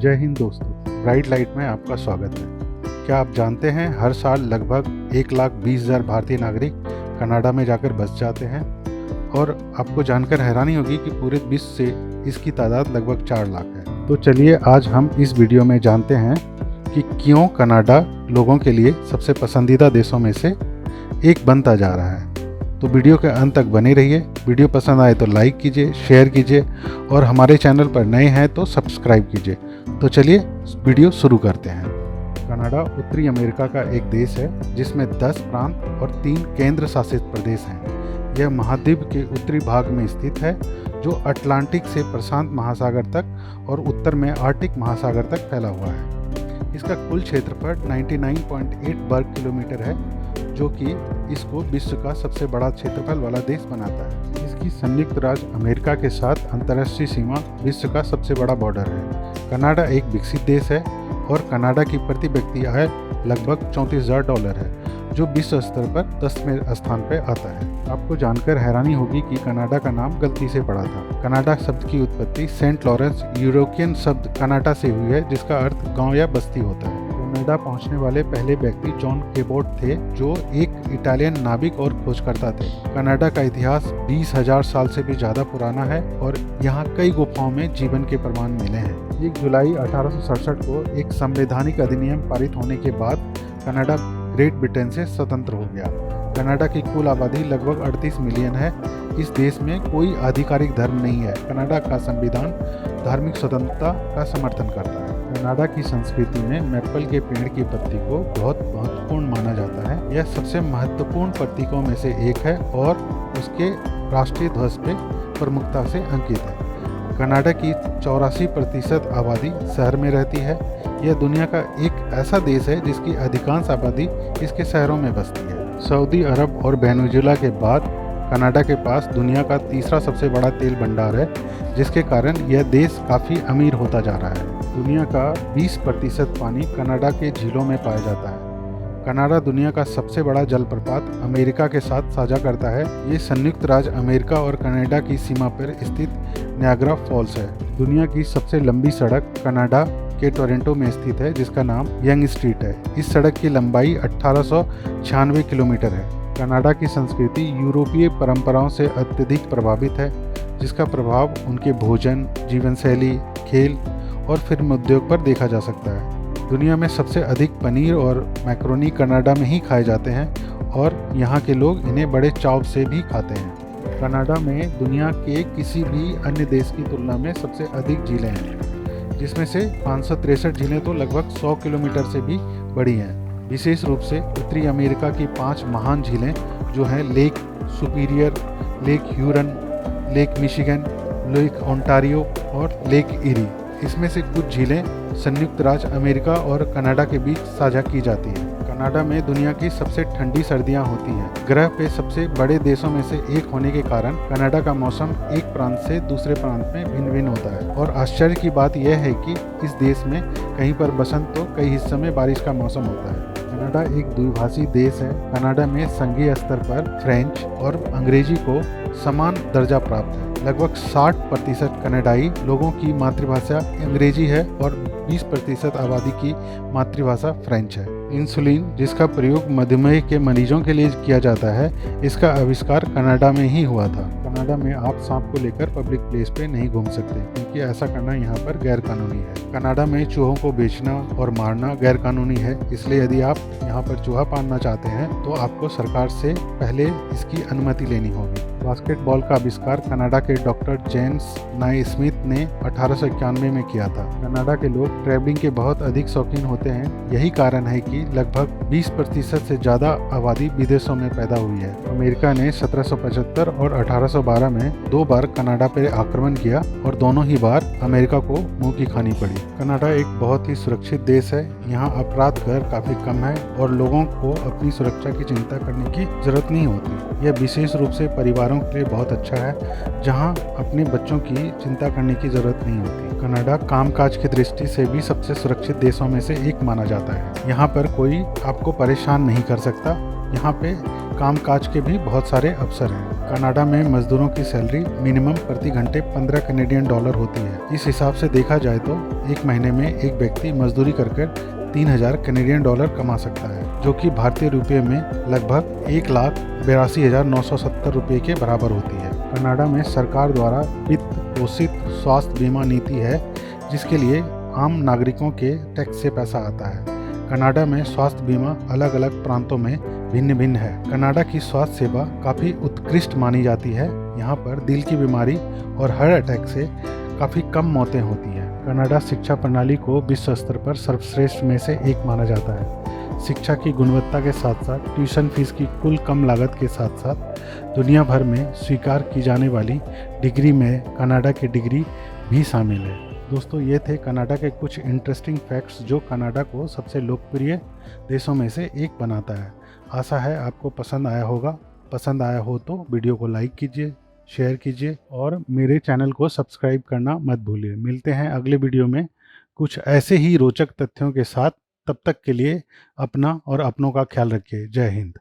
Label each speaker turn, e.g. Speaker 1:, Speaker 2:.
Speaker 1: जय हिंद दोस्तों, bright light में आपका स्वागत है। क्या आप जानते हैं हर साल लगभग 1,20,000 भारतीय नागरिक कनाडा में जाकर बस जाते हैं और आपको जानकर हैरानी होगी कि पूरे विश्व से इसकी तादाद लगभग 4 लाख है। तो चलिए आज हम इस वीडियो में जानते हैं कि क्यों कनाडा लोगों के लिए सबसे पसंदीदा देशों में से एक बनता जा रहा है। तो वीडियो के अंत तक बने रहिए। वीडियो पसंद आए तो लाइक कीजिए, शेयर कीजिए और हमारे चैनल पर नए हैं तो सब्सक्राइब कीजिए। तो चलिए वीडियो शुरू करते हैं। कनाडा उत्तरी अमेरिका का एक देश है जिसमें 10 प्रांत और 3 केंद्र शासित प्रदेश हैं। यह महाद्वीप के उत्तरी भाग में स्थित है जो अटलांटिक से प्रशांत महासागर तक और उत्तर में आर्कटिक महासागर तक फैला हुआ है। इसका कुल क्षेत्रफल 99.8 वर्ग किलोमीटर है जो कि इसको विश्व का सबसे बड़ा क्षेत्रफल वाला देश बनाता है। इसकी संयुक्त राज्य अमेरिका के साथ अंतर्राष्ट्रीय सीमा विश्व का सबसे बड़ा बॉर्डर है। कनाडा एक विकसित देश है और कनाडा की प्रति व्यक्ति आय लगभग $34,000 है जो विश्व स्तर पर 10वें स्थान पर आता है। आपको जानकर हैरानी होगी कि कनाडा का नाम गलती से पड़ा था। कनाडा शब्द की उत्पत्ति सेंट लॉरेंस यूरोपियन शब्द कनाडा से हुई है जिसका अर्थ गांव या बस्ती होता है। कनाडा पहुंचने वाले पहले व्यक्ति जॉन केबोट थे जो एक इटालियन नाविक और खोजकर्ता थे। कनाडा का इतिहास 20,000 साल से भी ज़्यादा पुराना है और यहाँ कई गुफाओं में जीवन के प्रमाण मिले हैं। 1 जुलाई 1867 को एक संवैधानिक अधिनियम पारित होने के बाद कनाडा ग्रेट ब्रिटेन से स्वतंत्र हो गया। कनाडा की कुल आबादी लगभग 38 मिलियन है। इस देश में कोई आधिकारिक धर्म नहीं है। कनाडा का संविधान धार्मिक स्वतंत्रता का समर्थन करता है। कनाडा की संस्कृति में मैपल के पेड़ की पत्ती को बहुत महत्वपूर्ण माना जाता है। यह सबसे महत्वपूर्ण प्रतीकों में से एक है और उसके राष्ट्रीय ध्वज पे प्रमुखता से अंकित है। कनाडा की 84% आबादी शहर में रहती है। यह दुनिया का एक ऐसा देश है जिसकी अधिकांश आबादी इसके शहरों में बसती है। सऊदी अरब और वेनेजुएला के बाद कनाडा के पास दुनिया का तीसरा सबसे बड़ा तेल भंडार है जिसके कारण यह देश काफ़ी अमीर होता जा रहा है। दुनिया का 20% पानी कनाडा के झीलों में पाया जाता है। कनाडा दुनिया का सबसे बड़ा जलप्रपात अमेरिका के साथ साझा करता है। ये संयुक्त राज्य अमेरिका और कनाडा की सीमा पर स्थित नायग्रा फॉल्स है। दुनिया की सबसे लंबी सड़क कनाडा के टोरंटो में स्थित है जिसका नाम यंग स्ट्रीट है। इस सड़क की लंबाई 1896 किलोमीटर है। कनाडा की संस्कृति यूरोपीय परंपराओं से अत्यधिक प्रभावित है जिसका प्रभाव उनके भोजन, जीवन शैली, खेल और फिल्म उद्योग पर देखा जा सकता है। दुनिया में सबसे अधिक पनीर और मैक्रोनी कनाडा में ही खाए जाते हैं और यहाँ के लोग इन्हें बड़े चाव से भी खाते हैं। कनाडा में दुनिया के किसी भी अन्य देश की तुलना में सबसे अधिक झीलें हैं जिसमें से 563 झीलें तो लगभग 100 किलोमीटर से भी बड़ी हैं। विशेष रूप से उत्तरी अमेरिका की 5 महान झीलें जो हैं Lake Superior, Lake Huron, Lake Michigan, Lake Ontario और लेक इरी। इसमें से कुछ झीलें संयुक्त राज्य अमेरिका और कनाडा के बीच साझा की जाती हैं। कनाडा में दुनिया की सबसे ठंडी सर्दियां होती हैं। ग्रह पे सबसे बड़े देशों में से एक होने के कारण कनाडा का मौसम एक प्रांत से दूसरे प्रांत में भिन्न भिन्न होता है और आश्चर्य की बात यह है कि इस देश में कहीं पर बसंत तो कई हिस्सों में बारिश का मौसम होता है। कनाडा एक द्विभाषी देश है। कनाडा में संघीय स्तर पर फ्रेंच और अंग्रेजी को समान दर्जा प्राप्त है। लगभग 60% कनाडाई लोगों की मातृभाषा अंग्रेजी है और 20% आबादी की मातृभाषा फ्रेंच है। इंसुलिन जिसका प्रयोग मधुमेह के मरीजों के लिए किया जाता है, इसका आविष्कार कनाडा में ही हुआ था। कनाडा में आप सांप को लेकर पब्लिक प्लेस पे नहीं घूम सकते क्योंकि ऐसा करना यहाँ पर गैर कानूनी है। कनाडा में चूहों को बेचना और मारना गैर कानूनी है, इसलिए यदि आप यहाँ पर चूहा पालना चाहते हैं तो आपको सरकार से पहले इसकी अनुमति लेनी होगी। बास्केटबॉल का आविष्कार कनाडा के डॉक्टर जेम्स नाइस्मिथ ने 1891 में किया था। कनाडा के लोग ट्रैवलिंग के बहुत अधिक शौकीन होते हैं। यही कारण है कि लगभग 20% से ज़्यादा आबादी विदेशों में पैदा हुई है। अमेरिका ने 1775 और 1812 में 2 बार कनाडा पर आक्रमण किया और दोनों ही बार अमेरिका को मुंह की खानी पड़ी। कनाडा एक बहुत ही सुरक्षित देश है। यहाँ अपराध दर काफ़ी कम है और लोगों को अपनी सुरक्षा की चिंता करने की जरूरत नहीं होती। यह विशेष रूप से परिवारों के लिए बहुत अच्छा है जहाँ अपने बच्चों की चिंता करने की जरूरत नहीं होती। कनाडा कामकाज की दृष्टि से भी सबसे सुरक्षित देशों में से एक माना जाता है। यहाँ पर कोई आपको परेशान नहीं कर सकता। यहाँ पे कामकाज के भी बहुत सारे अवसर हैं। कनाडा में मजदूरों की सैलरी मिनिमम प्रति घंटे 15 कनेडियन डॉलर होती है। इस हिसाब से देखा जाए तो एक महीने में एक व्यक्ति मजदूरी कर 3000 कनेडियन डॉलर कमा सकता है, जो कि भारतीय रुपये में लगभग 1,82,970 रुपये के बराबर होती है। कनाडा में सरकार द्वारा वित्त पोषित स्वास्थ्य बीमा नीति है, जिसके लिए आम नागरिकों के टैक्स से पैसा आता है। कनाडा में स्वास्थ्य बीमा अलग अलग प्रांतों में भिन्न भिन्न है। कनाडा की स्वास्थ्य सेवा काफ़ी उत्कृष्ट मानी जाती है। यहाँ पर दिल की बीमारी और हार्ट अटैक से काफ़ी कम मौतें होती हैं। कनाडा शिक्षा प्रणाली को विश्व स्तर पर सर्वश्रेष्ठ में से एक माना जाता है। शिक्षा की गुणवत्ता के साथ साथ ट्यूशन फीस की कुल कम लागत के साथ साथ दुनिया भर में स्वीकार की जाने वाली डिग्री में कनाडा की डिग्री भी शामिल है। दोस्तों, ये थे कनाडा के कुछ इंटरेस्टिंग फैक्ट्स जो कनाडा को सबसे लोकप्रिय देशों में से एक बनाता है। आशा है आपको पसंद आया होगा। पसंद आया हो तो वीडियो को लाइक कीजिए, शेयर कीजिए और मेरे चैनल को सब्सक्राइब करना मत भूलिए। मिलते हैं अगले वीडियो में कुछ ऐसे ही रोचक तथ्यों के साथ। तब तक के लिए अपना और अपनों का ख्याल रखिए। जय हिंद।